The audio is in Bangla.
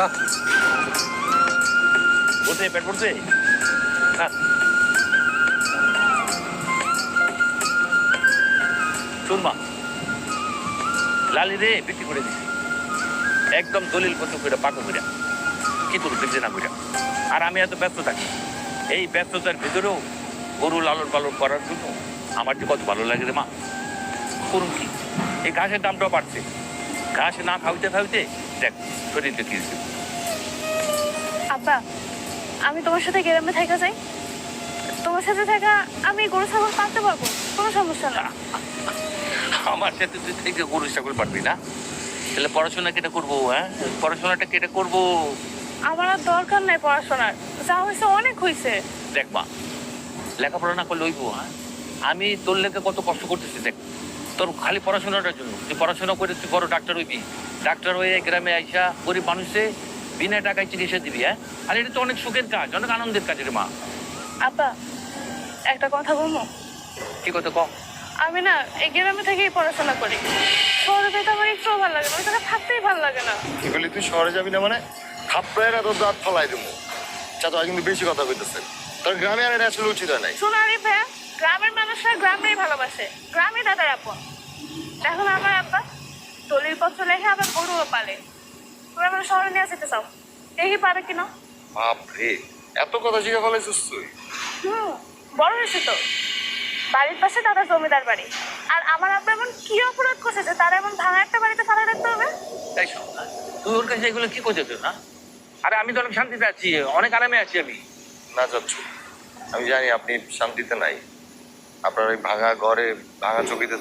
খা পড়ছে পেট পড়ছে খা শুন মা লালি রে বিক্রি করে দিছি একদম দলিল পত্র করে পাকা করে কি তোর বিক্রি না করে আর আমি এত ব্যস্ত থাকি এই ব্যস্ততার ভিতরেও গরু লালন পালন করার জন্য আমার যে কত ভালো লাগে রে মা করুন কি এই ঘাসের দামটাও বাড়ছে ঘাস না খাওয়াইতে খাওয়াইতে দেখ শরীরটা কি হয়েছে আব্বা আমি তোমার সাথে গ্রামে থাকা যাই তোমার সাথে থাকা আমি গরু ছাগল পালতে পারবো কোনো সমস্যা না আমার সাথে তুই থেকে গরু ছাগল পারবি না তাহলে পড়াশোনা কেটে করবো হ্যাঁ পড়াশোনাটা কেটে করবো আমার আর দরকার নাই পড়াশোনার যা হয়েছে অনেক হয়েছে দেখ মা লেখাপড়া না করলে হইবো হ্যাঁ আমি তোর লেগে কত কষ্ট করতেছি দেখ তোর খালি পড়াশোনাটার জন্য তুই পড়াশোনা করে তুই বড় ডাক্তার হইবি ডাক্তার হয়ে গ্রামে আইসা গরিব মানুষে বিনা টাকায় চিকিৎসা দিবি হ্যাঁ আর এটা তো অনেক সুখের কাজ অনেক আনন্দের কাজ রে মা আব্বা একটা কথা বলবো কি কথা কম আমি না এই গ্রামে থেকেই পড়াশোনা করি শহরে যেতে আমার একটুও ভালো লাগে না ওই জায়গায় থাকতেই ভালো লাগে না কি বলি তুই শহরে যাবি না মানে থাপ্পড়ের তোর দাঁত ফলাই দেবো চাচা কিন্তু বেশি কথা কইতেছে তোর গ্রামে আর এটা আসলে উচিত হয় নাই শোনো আরিফ ভাইয়া গ্রামের মানুষরা গ্রামেই ভালোবাসে গ্রামে দাদার আপন এখন আমার আব্বা দলিল পত্র লেখে আবার গরুও পালে তুমি আমার শহরে নিয়ে যেতে চাও দেখি পারে কিনা বাপ রে এত কথা শিখে ফেলাইছিস তুই বড় হয়েছে তো বাড়ির পাশে দাদার জমিদার বাড়ি আর আমার আব্বা এমন কি অপরাধ করছে যে তারা এমন ভাঙা একটা বাড়িতে ফেলা রাখতে হবে তাই শোন না, তুই ওর কাছে এগুলো কি করছিস না আরে আমি তো অনেক শান্তিতে আছি অনেক আরামে আছি আমি না যাচ্ছ আমি জানি আপনি শান্তিতে নাই আপনার ওই ভাঙা ঘরে ভাঙা চকিতে